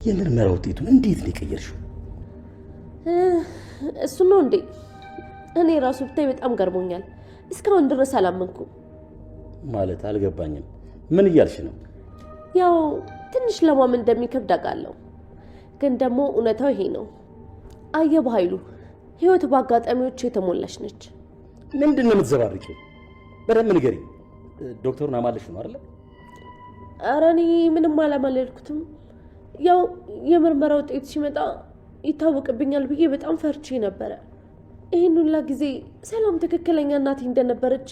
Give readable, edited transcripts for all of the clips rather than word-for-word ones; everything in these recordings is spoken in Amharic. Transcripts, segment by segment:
የምርመራ ውጤቱን እንዴት ነው የቀየርሽው? እሱ ነው እንዴ? እኔ ራሱ ብታይ በጣም ገርሞኛል። እስካሁን ድረስ አላመንኩም። ማለት አልገባኝም። ምን እያልሽ ነው? ያው ትንሽ ለማመን እንደሚከብድ አውቃለሁ፣ ግን ደግሞ እውነታው ይሄ ነው። አየህ በኃይሉ፣ ህይወት በአጋጣሚዎች የተሞላች ነች። ምንድን ነው የምትዘባርቂው? በደንብ ንገሪኝ። ዶክተሩን አማለሽ ነው አይደል? ኧረ እኔ ምንም አላማለልኩትም። ያው የምርመራ ውጤት ሲመጣ ይታወቅብኛል ብዬ በጣም ፈርቼ ነበረ። ይህን ሁላ ጊዜ ሰላም ትክክለኛ እናቴ እንደነበረች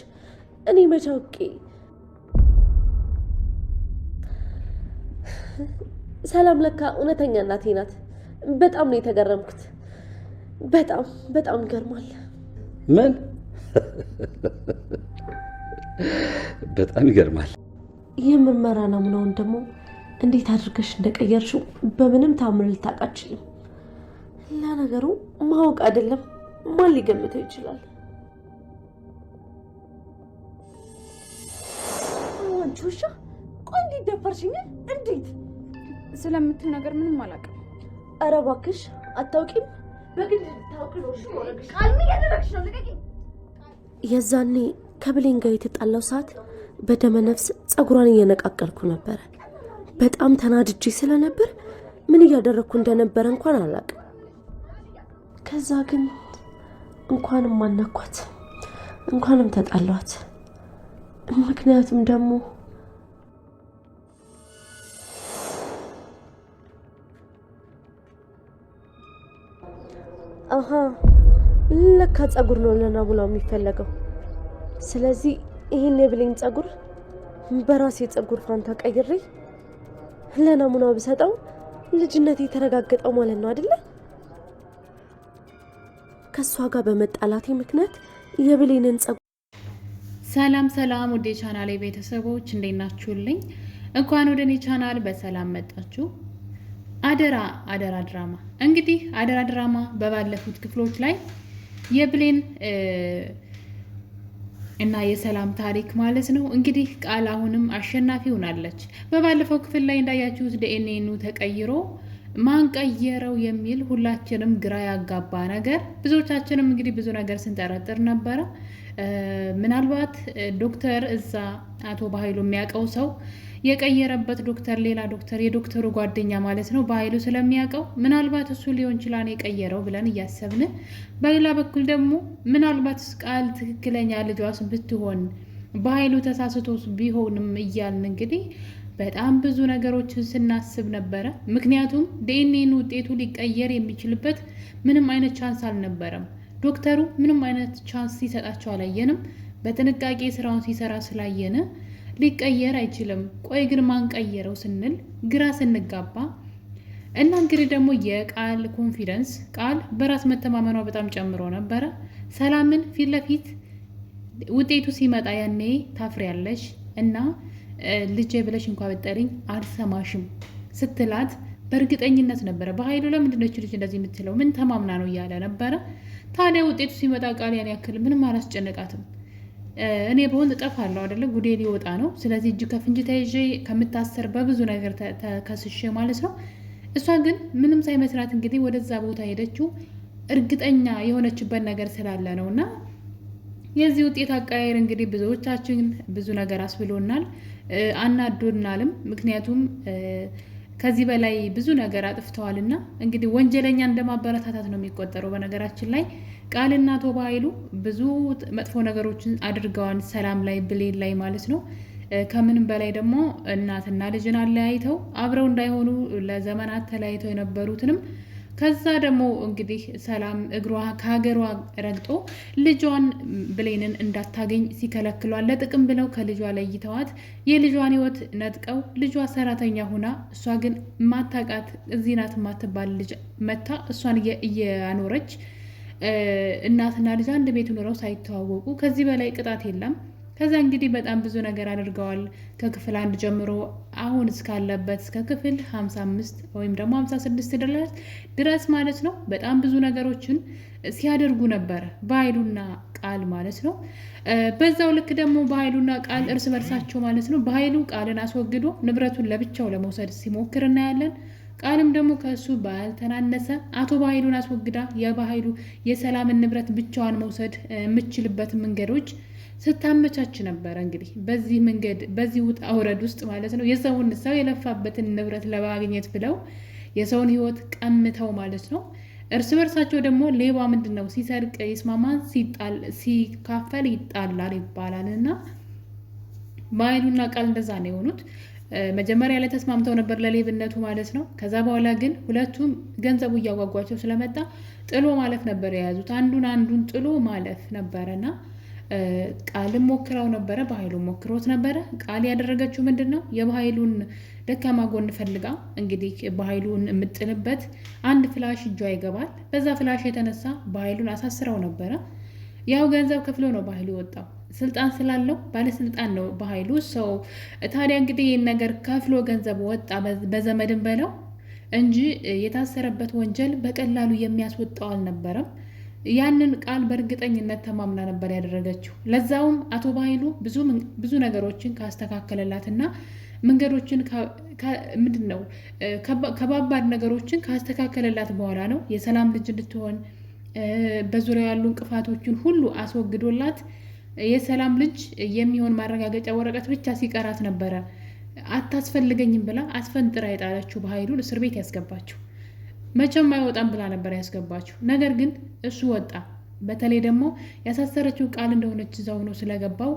እኔ መቼ አውቄ። ሰላም ለካ እውነተኛ እናቴ ናት። በጣም ነው የተገረምኩት። በጣም በጣም ይገርማል። ምን? በጣም ይገርማል። የምርመራ ናሙናውን ደግሞ እንዴት አድርገሽ እንደቀየርሽው በምንም ታምር ልታውቅ አትችልም። ለነገሩ ማወቅ አይደለም ማን ሊገምተው ይችላል? አንቺ ውሻ፣ ቆይ እንዴት ደፈርሽኝ? እንዴት? ስለምትል ነገር ምንም አላውቅም። ኧረ እባክሽ አታውቂም? በግድ ታውቂ ነው። እሺ ወለግሽ ቃል ምን ያደረግሽ ነው? ልቀቂኝ። የዛኔ ከብሌን ጋር የተጣላው ሰዓት በደመ ነፍስ ጸጉሯን እየነቃቀልኩ ነበረ። በጣም ተናድጄ ስለነበር ምን እያደረግኩ እንደነበረ እንኳን አላውቅም። ከዛ ግን እንኳንም አናኳት፣ እንኳንም ተጣሏት። ምክንያቱም ደግሞ ለካ ጸጉር ነው ለናሙናው የሚፈለገው። ስለዚህ ይህን የብሌን ጸጉር በራሴ ጸጉር ፋንታ ቀይሬ ለናሙናው ብሰጠው ልጅነቴ የተረጋገጠው ማለት ነው አይደለ? ከሷ ጋር በመጣላቴ ምክንያት የብሌንን ጸጉር። ሰላም ሰላም፣ ወደ ቻናሌ ቤተሰቦች እንዴት ናችሁልኝ? እንኳን ወደ እኔ ቻናል በሰላም መጣችሁ። አደራ አደራ ድራማ እንግዲህ አደራ ድራማ በባለፉት ክፍሎች ላይ የብሌን እና የሰላም ታሪክ ማለት ነው። እንግዲህ ቃል አሁንም አሸናፊ ሆናለች። በባለፈው ክፍል ላይ እንዳያችሁት ዲኤንኤኑ ተቀይሮ ማን ቀየረው የሚል ሁላችንም ግራ ያጋባ ነገር፣ ብዙዎቻችንም እንግዲህ ብዙ ነገር ስንጠረጥር ነበረ። ምናልባት ዶክተር እዛ አቶ በኃይሉ የሚያውቀው ሰው የቀየረበት ዶክተር ሌላ ዶክተር፣ የዶክተሩ ጓደኛ ማለት ነው። በኃይሉ ስለሚያውቀው ምናልባት እሱ ሊሆን ይችላል የቀየረው ብለን እያሰብን፣ በሌላ በኩል ደግሞ ምናልባት ቃል ትክክለኛ ልጇስ ብትሆን በኃይሉ ተሳስቶስ ቢሆንም እያልን እንግዲህ በጣም ብዙ ነገሮችን ስናስብ ነበረ። ምክንያቱም ዲኤንኤን ውጤቱ ሊቀየር የሚችልበት ምንም አይነት ቻንስ አልነበረም። ዶክተሩ ምንም አይነት ቻንስ ሲሰጣቸው አላየንም። በጥንቃቄ ስራውን ሲሰራ ስላየን ሊቀየር አይችልም። ቆይ ግን ማን ቀየረው ስንል ግራ ስንጋባ እና እንግዲህ ደግሞ የቃል ኮንፊደንስ፣ ቃል በራስ መተማመኗ በጣም ጨምሮ ነበረ። ሰላምን ፊት ለፊት ውጤቱ ሲመጣ ያኔ ታፍሪያለሽ እና ልጄ ብለሽ እንኳ ብትጠሪኝ አልሰማሽም ስትላት በእርግጠኝነት ነበረ። በኃይሉ ለምንድነች ልጅ እንደዚህ የምትለው? ምን ተማምና ነው እያለ ነበረ። ታዲያ ውጤቱ ሲመጣ ቃል ያን ያክል ምንም አላስጨነቃትም። እኔ በሆን እጠፋለሁ አይደለ? ጉዴ ሊወጣ ነው። ስለዚህ እጅ ከፍንጅ ተይዤ ከምታሰር በብዙ ነገር ተከስሼ ማለት ነው። እሷ ግን ምንም ሳይመስላት እንግዲህ ወደዛ ቦታ ሄደችው እርግጠኛ የሆነችበት ነገር ስላለ ነው። እና የዚህ ውጤት አቀያየር እንግዲህ ብዙዎቻችን ብዙ ነገር አስብሎናል፣ አናዶናልም። ምክንያቱም ከዚህ በላይ ብዙ ነገር አጥፍተዋልና እንግዲህ ወንጀለኛ እንደማበረታታት ነው የሚቆጠረው። በነገራችን ላይ ቃልና አቶ በኃይሉ ብዙ መጥፎ ነገሮችን አድርገዋል፣ ሰላም ላይ ብሌን ላይ ማለት ነው። ከምንም በላይ ደግሞ እናትና ልጅን አለያይተው አብረው እንዳይሆኑ ለዘመናት ተለያይተው የነበሩትንም ከዛ ደግሞ እንግዲህ ሰላም እግሯ ከሀገሯ ረግጦ ልጇን ብሌንን እንዳታገኝ ሲከለክሏል። ለጥቅም ብለው ከልጇ ለይተዋት የልጇን ሕይወት ነጥቀው ልጇ ሰራተኛ ሁና እሷ ግን ማታቃት እዚህ ናት ማትባል ልጅ መታ እሷን እያኖረች እናትና ልጅ አንድ ቤት ኑረው ሳይተዋወቁ ከዚህ በላይ ቅጣት የለም። ከዛ እንግዲህ በጣም ብዙ ነገር አድርገዋል። ከክፍል 1 ጀምሮ አሁን እስካለበት እስከ ክፍል 55 ወይም ደግሞ 56 ድረስ ማለት ነው በጣም ብዙ ነገሮችን ሲያደርጉ ነበር በኃይሉና ቃል ማለት ነው። በዛው ልክ ደግሞ በኃይሉና ቃል እርስ በርሳቸው ማለት ነው በኃይሉ ቃልን አስወግዶ ንብረቱን ለብቻው ለመውሰድ ሲሞክር እናያለን። ቃልም ደግሞ ከእሱ ባልተናነሰ አቶ በኃይሉን አስወግዳ የበኃይሉ የሰላምን ንብረት ብቻዋን መውሰድ የምችልበት መንገዶች ስታመቻች ነበረ። እንግዲህ በዚህ መንገድ በዚህ ውጣ ውረድ ውስጥ ማለት ነው የሰውን ሰው የለፋበትን ንብረት ለማግኘት ብለው የሰውን ሕይወት ቀምተው ማለት ነው። እርስ በርሳቸው ደግሞ ሌባ ምንድን ነው ሲሰርቅ ይስማማል፣ ሲካፈል ይጣላል ይባላል። እና በኃይሉና ቃል እንደዛ ነው የሆኑት። መጀመሪያ ላይ ተስማምተው ነበር ለሌብነቱ ማለት ነው። ከዛ በኋላ ግን ሁለቱም ገንዘቡ እያጓጓቸው ስለመጣ ጥሎ ማለፍ ነበር የያዙት። አንዱን ጥሎ ማለፍ ነበረና ቃልም ሞክረው ነበረ፣ በኃይሉን ሞክሮት ነበረ። ቃል ያደረገችው ምንድን ነው የበኃይሉን ደካማ ጎን ፈልጋ እንግዲህ በኃይሉን የምጥልበት አንድ ፍላሽ እጇ ይገባል። በዛ ፍላሽ የተነሳ በኃይሉን አሳስረው ነበረ። ያው ገንዘብ ከፍሎ ነው በኃይሉ የወጣው። ስልጣን ስላለው ባለስልጣን ነው በኃይሉ ሰው። ታዲያ እንግዲህ ይህን ነገር ከፍሎ ገንዘብ ወጣ በዘመድን በለው እንጂ የታሰረበት ወንጀል በቀላሉ የሚያስወጣው አልነበረም። ያንን ቃል በእርግጠኝነት ተማምና ነበር ያደረገችው። ለዛውም አቶ በኃይሉ ብዙ ነገሮችን ካስተካከለላትና መንገዶችን ምንድን ነው ከባባድ ነገሮችን ካስተካከለላት በኋላ ነው የሰላም ልጅ እንድትሆን በዙሪያ ያሉ እንቅፋቶችን ሁሉ አስወግዶላት የሰላም ልጅ የሚሆን ማረጋገጫ ወረቀት ብቻ ሲቀራት ነበረ አታስፈልገኝም ብላ አስፈንጥራ የጣለችው በኃይሉን እስር ቤት ያስገባችው። መቼም አይወጣም ብላ ነበር ያስገባችው። ነገር ግን እሱ ወጣ። በተለይ ደግሞ ያሳሰረችው ቃል እንደሆነች እዛው ነው ስለገባው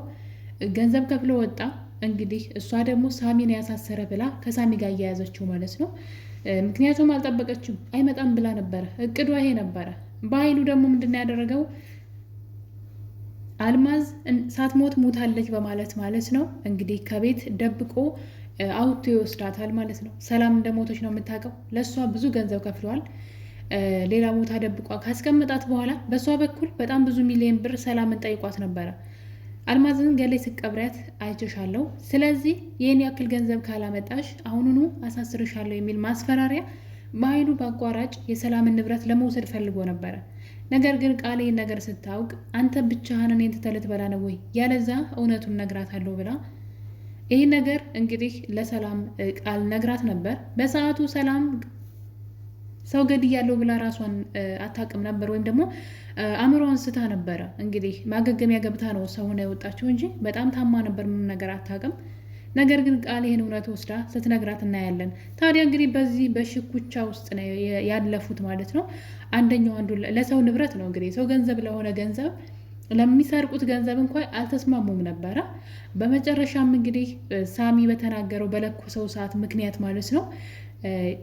ገንዘብ ከፍሎ ወጣ። እንግዲህ እሷ ደግሞ ሳሚን ያሳሰረ ብላ ከሳሚ ጋር እያያዘችው ማለት ነው። ምክንያቱም አልጠበቀችም፣ አይመጣም ብላ ነበረ። እቅዷ ይሄ ነበረ። በኃይሉ ደግሞ ምንድን ነው ያደረገው? አልማዝ ሳትሞት ሞታለች በማለት ማለት ነው እንግዲህ ከቤት ደብቆ አውጥቶ ይወስዳታል ማለት ነው። ሰላም እንደሞተች ነው የምታውቀው። ለእሷ ብዙ ገንዘብ ከፍለዋል። ሌላ ቦታ ደብቋ ካስቀመጣት በኋላ በእሷ በኩል በጣም ብዙ ሚሊዮን ብር ሰላምን ጠይቋት ነበረ። አልማዝን ገሌ ስቀብሪያት አይችሻለሁ፣ ስለዚህ ይህን ያክል ገንዘብ ካላመጣሽ አሁኑኑ አሳስርሻለሁ የሚል ማስፈራሪያ በኃይሉ በአቋራጭ የሰላምን ንብረት ለመውሰድ ፈልጎ ነበረ። ነገር ግን ቃል ይህን ነገር ስታውቅ አንተ ብቻህን እኔን ትተህ ልትበላ ነው ወይ? ያለዛ እውነቱን ነግራታለሁ ብላ ይህ ነገር እንግዲህ ለሰላም ቃል ነግራት ነበር። በሰዓቱ ሰላም ሰው ገድያለሁ ብላ ራሷን አታውቅም ነበር፣ ወይም ደግሞ አእምሮዋን ስታ ነበረ። እንግዲህ ማገገሚያ ገብታ ነው ሰውን የወጣችው እንጂ በጣም ታማ ነበር፣ ምንም ነገር አታውቅም። ነገር ግን ቃል ይህን እውነት ወስዳ ስትነግራት እናያለን። ታዲያ እንግዲህ በዚህ በሽኩቻ ውስጥ ነው ያለፉት ማለት ነው። አንደኛው አንዱ ለሰው ንብረት ነው እንግዲህ ሰው ገንዘብ ለሆነ ገንዘብ ለሚሰርቁት ገንዘብ እንኳን አልተስማሙም ነበረ። በመጨረሻም እንግዲህ ሳሚ በተናገረው በለኮሰው ሰዓት ምክንያት ማለት ነው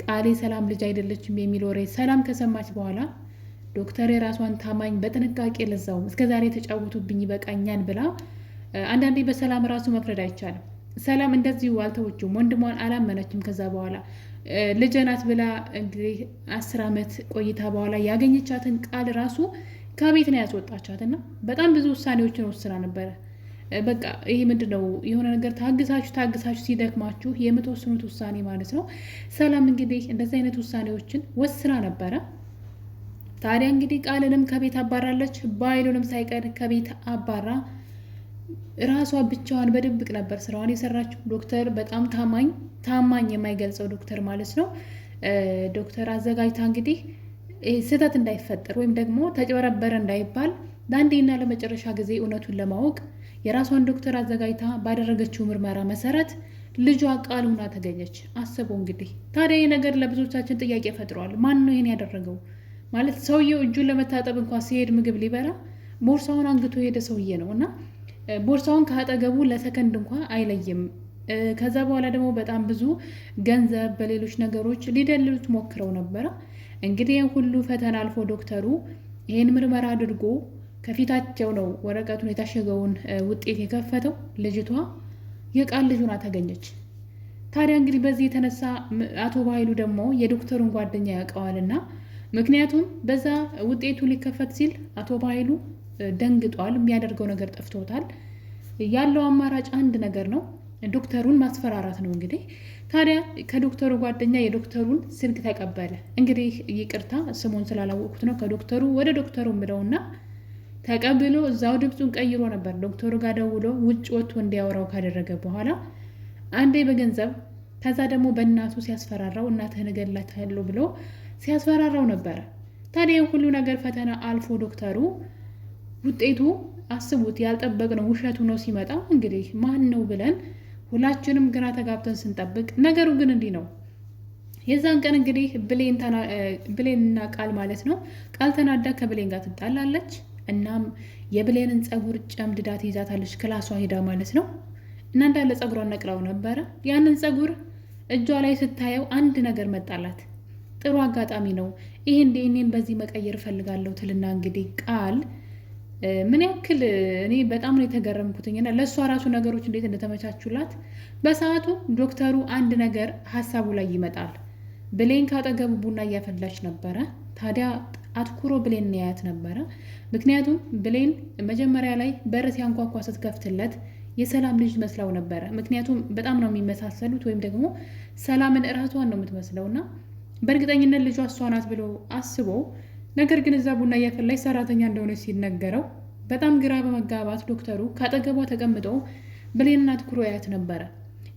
ቃሌ ሰላም ልጅ አይደለችም የሚል ወሬ ሰላም ከሰማች በኋላ ዶክተር የራሷን ታማኝ በጥንቃቄ ለዛው እስከዛሬ የተጫወቱብኝ ይበቃኛል ብላ አንዳንዴ በሰላም ራሱ መፍረድ አይቻልም። ሰላም እንደዚሁ አልተወችም፣ ወንድሟን አላመነችም። ከዛ በኋላ ልጄ ናት ብላ እንግዲህ 10 ዓመት ቆይታ በኋላ ያገኘቻትን ቃል ራሱ ከቤት ነው ያስወጣቻት እና በጣም ብዙ ውሳኔዎችን ወስና ነበረ። በቃ ይሄ ምንድን ነው የሆነ ነገር ታግሳችሁ ሲደክማችሁ የምትወስኑት ውሳኔ ማለት ነው። ሰላም እንግዲህ እንደዚህ አይነት ውሳኔዎችን ወስና ነበረ። ታዲያ እንግዲህ ቃልንም ከቤት አባራለች፣ በኃይሉንም ሳይቀር ከቤት አባራ ራሷ ብቻዋን በድብቅ ነበር ስራዋን የሰራችው። ዶክተር በጣም ታማኝ የማይገልጸው ዶክተር ማለት ነው። ዶክተር አዘጋጅታ እንግዲህ ስህተት እንዳይፈጠር ወይም ደግሞ ተጭበረበረ እንዳይባል ለአንዴና ለመጨረሻ ጊዜ እውነቱን ለማወቅ የራሷን ዶክተር አዘጋጅታ ባደረገችው ምርመራ መሰረት ልጇ ቃል ሆና ተገኘች። አስቡ እንግዲህ። ታዲያ ይህ ነገር ለብዙዎቻችን ጥያቄ ፈጥሯል። ማን ነው ይሄን ያደረገው? ማለት ሰውየው እጁን ለመታጠብ እንኳን ሲሄድ ምግብ ሊበላ ቦርሳውን አንግቶ የሄደ ሰውዬ ነው እና ቦርሳውን ከአጠገቡ ለሰከንድ እንኳን አይለይም። ከዛ በኋላ ደግሞ በጣም ብዙ ገንዘብ በሌሎች ነገሮች ሊደልሉት ሞክረው ነበረ። እንግዲህ ሁሉ ፈተና አልፎ ዶክተሩ ይህን ምርመራ አድርጎ ከፊታቸው ነው ወረቀቱን የታሸገውን ውጤት የከፈተው። ልጅቷ የቃል ልጅ ሆና ተገኘች። ታዲያ እንግዲህ በዚህ የተነሳ አቶ በኃይሉ ደግሞ የዶክተሩን ጓደኛ ያውቀዋልና ምክንያቱም በዛ ውጤቱ ሊከፈት ሲል አቶ በኃይሉ ደንግጧል። የሚያደርገው ነገር ጠፍቶታል። ያለው አማራጭ አንድ ነገር ነው፣ ዶክተሩን ማስፈራራት ነው። እንግዲህ ታዲያ ከዶክተሩ ጓደኛ የዶክተሩን ስልክ ተቀበለ። እንግዲህ ይቅርታ ስሙን ስላላወቁት ነው ከዶክተሩ ወደ ዶክተሩ ምለውና ተቀብሎ እዛው ድምፁን ቀይሮ ነበር ዶክተሩ ጋር ደውሎ ውጭ ወጥቶ እንዲያወራው ካደረገ በኋላ አንዴ በገንዘብ ከዛ ደግሞ በእናቱ ሲያስፈራራው እናትህን እገድላታለሁ ብሎ ሲያስፈራራው ነበረ። ታዲያ ሁሉ ነገር ፈተና አልፎ ዶክተሩ ውጤቱ አስቡት ያልጠበቅነው ውሸቱ ነው ሲመጣ እንግዲህ ማን ነው ብለን ሁላችንም ግራ ተጋብተን ስንጠብቅ ነገሩ ግን እንዲህ ነው። የዛን ቀን እንግዲህ ብሌንና ቃል ማለት ነው ቃል ተናዳ ከብሌን ጋር ትጣላለች። እናም የብሌንን ፀጉር ጨምድዳ ትይዛታለች ክላሷ ሄዳ ማለት ነው። እና እንዳለ ፀጉሯን ነቅላው ነበረ። ያንን ፀጉር እጇ ላይ ስታየው አንድ ነገር መጣላት። ጥሩ አጋጣሚ ነው ይሄ እኔን በዚህ መቀየር እፈልጋለሁ ትልና እንግዲህ ቃል ምን ያክል እኔ በጣም ነው የተገረምኩትኝና ለእሷ ራሱ ነገሮች እንዴት እንደተመቻቹላት በሰዓቱ ዶክተሩ አንድ ነገር ሀሳቡ ላይ ይመጣል። ብሌን ካጠገቡ ቡና እያፈላች ነበረ። ታዲያ አትኩሮ ብሌን ያያት ነበረ። ምክንያቱም ብሌን መጀመሪያ ላይ በር ሲያንኳኳ ስትከፍትለት የሰላም ልጅ መስላው ነበረ። ምክንያቱም በጣም ነው የሚመሳሰሉት፣ ወይም ደግሞ ሰላምን እራሷን ነው የምትመስለውና በእርግጠኝነት ልጇ እሷ ናት ብሎ አስቦ ነገር ግን እዛ ቡና እያፈላች ሰራተኛ እንደሆነች ሲነገረው በጣም ግራ በመጋባት ዶክተሩ ካጠገቧ ተቀምጦ ብሌንን አትኩሮ ያያት ነበረ።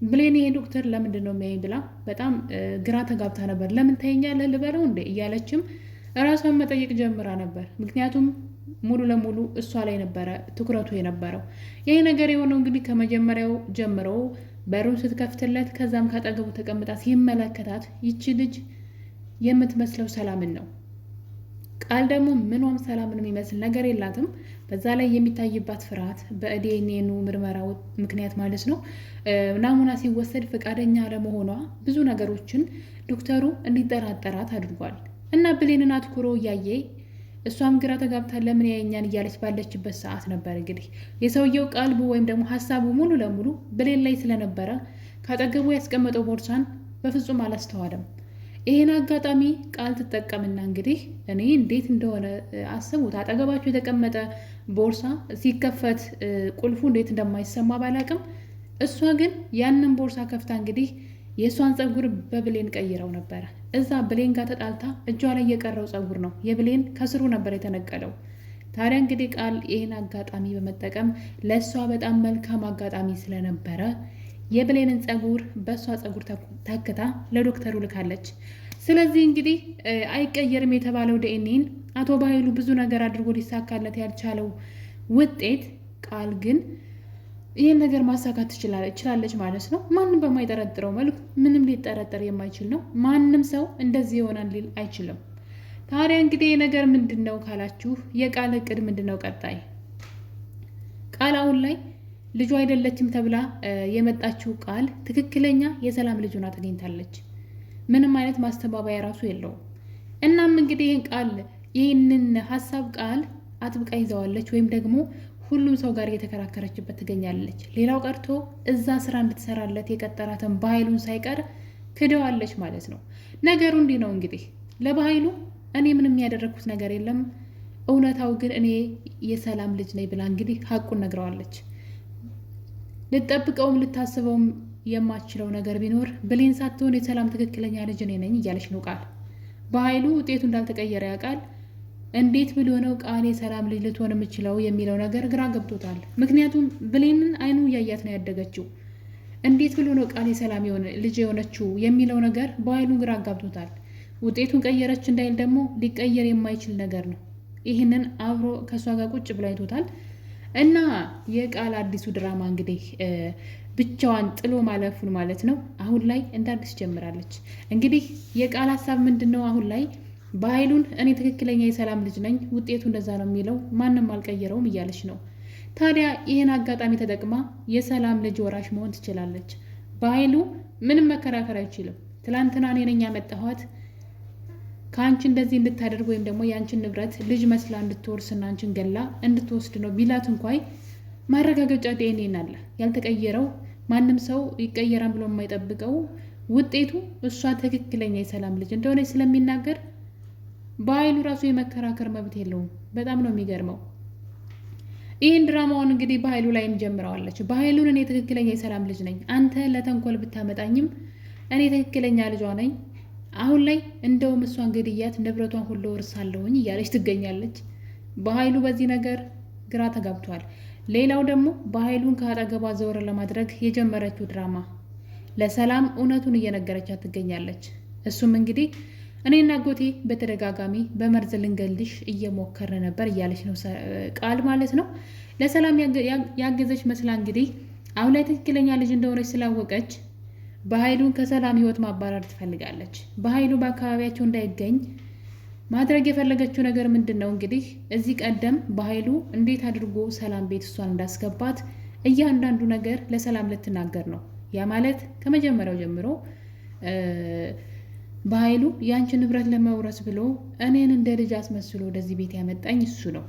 ብሌን ይሄ ዶክተር ለምንድን ነው የሚያይ ብላ በጣም ግራ ተጋብታ ነበር። ለምን ታየኛለህ ልበለው እንዴ እያለችም እራሷን መጠየቅ ጀምራ ነበር። ምክንያቱም ሙሉ ለሙሉ እሷ ላይ ነበረ ትኩረቱ የነበረው። ይሄ ነገር የሆነው እንግዲህ ከመጀመሪያው ጀምሮ በሩን ስትከፍትለት ከዛም ካጠገቡ ተቀምጣ ሲመለከታት ይቺ ልጅ የምትመስለው ሰላምን ነው። ቃል ደግሞ ምኗም ሰላምን የሚመስል ነገር የላትም። በዛ ላይ የሚታይባት ፍርሃት በዲኤንኤ ምርመራ ምክንያት ማለት ነው ናሙና ሲወሰድ ፈቃደኛ አለመሆኗ ብዙ ነገሮችን ዶክተሩ እንዲጠራጠራት አድርጓል። እና ብሌንን አትኩሮ እያየ እሷም ግራ ተጋብታ ለምን ያየኛን እያለች ባለችበት ሰዓት ነበር እንግዲህ የሰውየው ቀልቡ ወይም ደግሞ ሀሳቡ ሙሉ ለሙሉ ብሌን ላይ ስለነበረ ካጠገቡ ያስቀመጠው ቦርሳን በፍጹም አላስተዋለም። ይሄን አጋጣሚ ቃል ትጠቀምና እንግዲህ እኔ እንዴት እንደሆነ አስቡት። አጠገባቸው የተቀመጠ ቦርሳ ሲከፈት ቁልፉ እንዴት እንደማይሰማ ባላቅም እሷ ግን ያንን ቦርሳ ከፍታ እንግዲህ የእሷን ፀጉር በብሌን ቀይረው ነበረ። እዛ ብሌን ጋር ተጣልታ እጇ ላይ የቀረው ፀጉር ነው የብሌን ከስሩ ነበር የተነቀለው። ታዲያ እንግዲህ ቃል ይህን አጋጣሚ በመጠቀም ለእሷ በጣም መልካም አጋጣሚ ስለነበረ የብሌንን ፀጉር በእሷ ፀጉር ተክታ ለዶክተሩ ልካለች። ስለዚህ እንግዲህ አይቀየርም የተባለው ዲኤንኤን አቶ በኃይሉ ብዙ ነገር አድርጎ ሊሳካለት ያልቻለው ውጤት ቃል ግን ይህን ነገር ማሳካት ትችላለች ማለት ነው። ማንም በማይጠረጥረው መልኩ ምንም ሊጠረጠር የማይችል ነው። ማንም ሰው እንደዚህ ይሆናል ሊል አይችልም። ታዲያ እንግዲህ ነገር ምንድን ነው ካላችሁ የቃል እቅድ ምንድን ነው? ቀጣይ ቃል አሁን ላይ ልጁ አይደለችም ተብላ የመጣችው ቃል ትክክለኛ የሰላም ልጅ ሆና ተገኝታለች። ምንም አይነት ማስተባበያ ራሱ የለውም። እናም እንግዲህ ይህንን ሀሳብ ቃል አጥብቃ ይዘዋለች ወይም ደግሞ ሁሉም ሰው ጋር እየተከራከረችበት ትገኛለች። ሌላው ቀርቶ እዛ ስራ እንድትሰራለት የቀጠራትን በኃይሉን ሳይቀር ክደዋለች ማለት ነው። ነገሩ እንዲህ ነው እንግዲህ ለበኃይሉ እኔ ምንም ያደረግኩት ነገር የለም፣ እውነታው ግን እኔ የሰላም ልጅ ነኝ ብላ እንግዲህ ሀቁን ነግረዋለች። ልጠብቀውም ልታስበውም የማትችለው ነገር ቢኖር ብሌን ሳትሆን የሰላም ትክክለኛ ልጅ እኔ ነኝ እያለች ነው ቃል። በኃይሉ ውጤቱ እንዳልተቀየረ ያውቃል። እንዴት ብሎ ነው ቃል የሰላም ልጅ ልትሆን የምችለው የሚለው ነገር ግራ ገብቶታል። ምክንያቱም ብሌንን አይኑ እያያት ነው ያደገችው። እንዴት ብሎ ነው ቃል የሰላም ልጅ የሆነችው የሚለው ነገር በኃይሉ ግራ ጋብቶታል። ውጤቱን ቀየረች እንዳይል ደግሞ ሊቀየር የማይችል ነገር ነው። ይህንን አብሮ ከእሷ ጋር ቁጭ ብሎ አይቶታል። እና የቃል አዲሱ ድራማ እንግዲህ ብቻዋን ጥሎ ማለፉን ማለት ነው አሁን ላይ እንደ አዲስ ጀምራለች። እንግዲህ የቃል ሀሳብ ምንድን ነው? አሁን ላይ በኃይሉን እኔ ትክክለኛ የሰላም ልጅ ነኝ፣ ውጤቱ እንደዛ ነው የሚለው ማንም አልቀየረውም እያለች ነው። ታዲያ ይህን አጋጣሚ ተጠቅማ የሰላም ልጅ ወራሽ መሆን ትችላለች። በኃይሉ ምንም መከራከር አይችልም። ትላንትና እኔ ነኝ ያመጣኋት ከአንቺ እንደዚህ እንድታደርግ ወይም ደግሞ የአንቺን ንብረት ልጅ መስላ እንድትወርስና አንቺን ገላ እንድትወስድ ነው ቢላት እንኳይ ማረጋገጫ ዲኤንኤ አለ። ያልተቀየረው ማንም ሰው ይቀየራል ብሎ የማይጠብቀው ውጤቱ እሷ ትክክለኛ የሰላም ልጅ እንደሆነ ስለሚናገር በኃይሉ ራሱ የመከራከር መብት የለውም። በጣም ነው የሚገርመው። ይህን ድራማውን እንግዲህ በኃይሉ ላይ እንጀምረዋለች። በኃይሉን እኔ ትክክለኛ የሰላም ልጅ ነኝ፣ አንተ ለተንኮል ብታመጣኝም እኔ ትክክለኛ ልጇ ነኝ፣ አሁን ላይ እንደውም እሷን ግድያት ንብረቷን ሁሉ ወርሳለሁኝ እያለች ትገኛለች። በኃይሉ በዚህ ነገር ግራ ተጋብቷል። ሌላው ደግሞ በኃይሉን ከአጠገቧ ዘወር ለማድረግ የጀመረችው ድራማ ለሰላም እውነቱን እየነገረቻት ትገኛለች። እሱም እንግዲህ እኔና አጎቴ በተደጋጋሚ በመርዝ ልንገልሽ እየሞከረ ነበር እያለች ነው ቃል ማለት ነው። ለሰላም ያገዘች መስላ እንግዲህ አሁን ላይ ትክክለኛ ልጅ እንደሆነች ስላወቀች በኃይሉን ከሰላም ህይወት ማባረር ትፈልጋለች። በኃይሉ በአካባቢያቸው እንዳይገኝ ማድረግ የፈለገችው ነገር ምንድን ነው እንግዲህ እዚህ ቀደም በኃይሉ እንዴት አድርጎ ሰላም ቤት እሷን እንዳስገባት እያንዳንዱ ነገር ለሰላም ልትናገር ነው። ያ ማለት ከመጀመሪያው ጀምሮ በኃይሉ ያንቺ ንብረት ለመውረስ ብሎ እኔን እንደ ልጅ አስመስሎ ወደዚህ ቤት ያመጣኝ እሱ ነው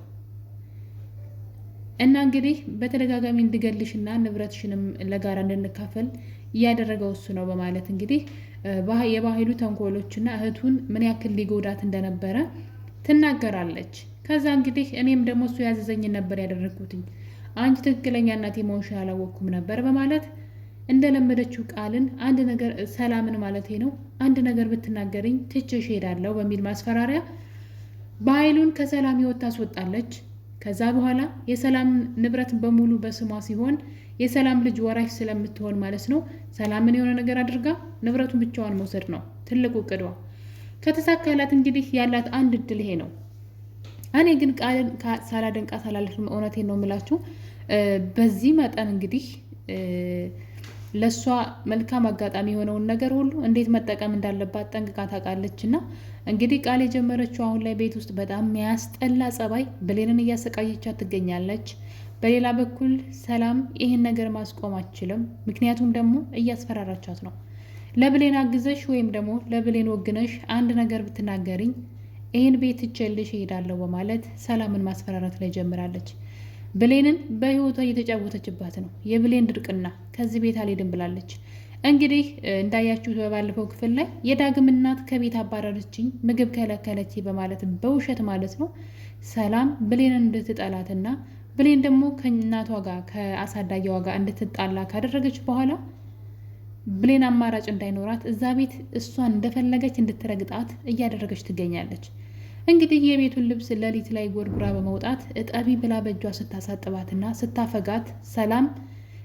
እና እንግዲህ በተደጋጋሚ እንድገልሽና ንብረትሽንም ለጋራ እንድንካፈል እያደረገው እሱ ነው በማለት እንግዲህ የባህሉ ተንኮሎችና እህቱን ምን ያክል ሊጎዳት እንደነበረ ትናገራለች። ከዛ እንግዲህ እኔም ደግሞ እሱ ያዘዘኝን ነበር ያደረግኩትኝ፣ አንቺ ትክክለኛ እናቴ መሆንሽን አላወቅኩም ነበር በማለት እንደለመደችው ቃልን አንድ ነገር ሰላምን ማለቴ ነው አንድ ነገር ብትናገርኝ ትቼሽ እሄዳለሁ በሚል ማስፈራሪያ በኃይሉን ከሰላም ህይወት ታስወጣለች። ከዛ በኋላ የሰላም ንብረት በሙሉ በስሟ ሲሆን የሰላም ልጅ ወራሽ ስለምትሆን ማለት ነው ሰላምን የሆነ ነገር አድርጋ ንብረቱን ብቻዋን መውሰድ ነው ትልቁ እቅዷ። ከተሳካላት እንግዲህ ያላት አንድ እድል ይሄ ነው። እኔ ግን ቃልን ሳላደንቃት አላለፍም። እውነቴን ነው የምላችሁ። በዚህ መጠን እንግዲህ ለእሷ መልካም አጋጣሚ የሆነውን ነገር ሁሉ እንዴት መጠቀም እንዳለባት ጠንቅቃ ታውቃለች። እና እንግዲህ ቃል የጀመረችው አሁን ላይ ቤት ውስጥ በጣም የሚያስጠላ ጸባይ ብሌንን እያሰቃየቻት ትገኛለች። በሌላ በኩል ሰላም ይህን ነገር ማስቆም አትችልም። ምክንያቱም ደግሞ እያስፈራራቻት ነው። ለብሌን አግዘሽ ወይም ደግሞ ለብሌን ወግነሽ አንድ ነገር ብትናገሪኝ ይህን ቤት ትቼልሽ እሄዳለሁ በማለት ሰላምን ማስፈራራት ላይ ጀምራለች። ብሌንን በህይወቷ እየተጫወተችባት ነው። የብሌን ድርቅና ከዚህ ቤት አልሄድም ብላለች። እንግዲህ እንዳያችሁት በባለፈው ክፍል ላይ የዳግም እናት ከቤት አባረረችኝ፣ ምግብ ከለከለች በማለት በውሸት ማለት ነው ሰላም ብሌንን እንድትጠላትና ብሌን ደግሞ ከእናቷ ጋር ከአሳዳጊዋ ጋር እንድትጣላ ካደረገች በኋላ ብሌን አማራጭ እንዳይኖራት እዛ ቤት እሷን እንደፈለገች እንድትረግጣት እያደረገች ትገኛለች። እንግዲህ የቤቱን ልብስ ሌሊት ላይ ጎርጉራ በመውጣት እጠቢ ብላ በእጇ ስታሳጥባትና ስታፈጋት ሰላም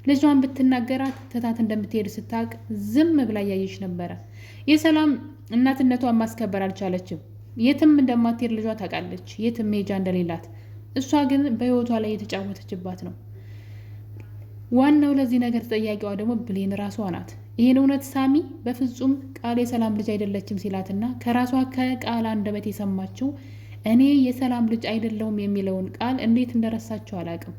ልጇን ብትናገራት ትታት እንደምትሄድ ስታቅ ዝም ብላ እያየች ነበረ። የሰላም እናትነቷን ማስከበር አልቻለችም። የትም እንደማትሄድ ልጇ ታውቃለች፣ የትም ሜጃ እንደሌላት። እሷ ግን በህይወቷ ላይ የተጫወተችባት ነው። ዋናው ለዚህ ነገር ተጠያቂዋ ደግሞ ብሌን ራሷ ናት። ይህን እውነት ሳሚ በፍጹም ቃል የሰላም ልጅ አይደለችም ሲላትና ከራሷ ከቃል አንደበት የሰማችው እኔ የሰላም ልጅ አይደለሁም የሚለውን ቃል እንዴት እንደረሳቸው አላውቅም።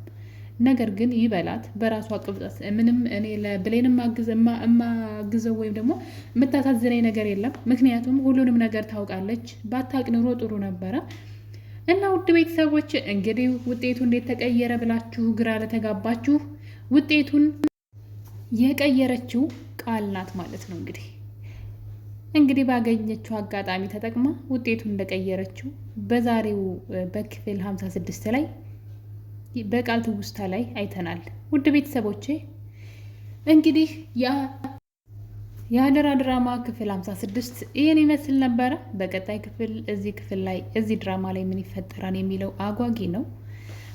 ነገር ግን ይበላት በራሷ ቅብጠት ምንም እኔ ለብሌን የማግዘው ወይም ደግሞ የምታሳዝነኝ ነገር የለም። ምክንያቱም ሁሉንም ነገር ታውቃለች። ባታውቅ ኑሮ ጥሩ ነበረ። እና ውድ ቤተሰቦች እንግዲህ ውጤቱ እንዴት ተቀየረ ብላችሁ ግራ ለተጋባችሁ ውጤቱን የቀየረችው ቃል ናት ማለት ነው። እንግዲህ ባገኘችው አጋጣሚ ተጠቅማ ውጤቱን እንደቀየረችው በዛሬው በክፍል 56 ላይ በቃል ትውስታ ላይ አይተናል። ውድ ቤተሰቦቼ እንግዲህ የአደራ ድራማ ክፍል 56 ይህን ይመስል ነበረ። በቀጣይ ክፍል እዚህ ድራማ ላይ ምን ይፈጠራል የሚለው አጓጊ ነው።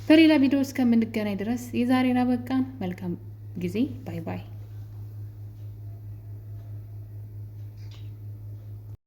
በሌላ ቪዲዮ እስከምንገናኝ ድረስ የዛሬን አበቃን። መልካም ጊዜ። ባይ ባይ።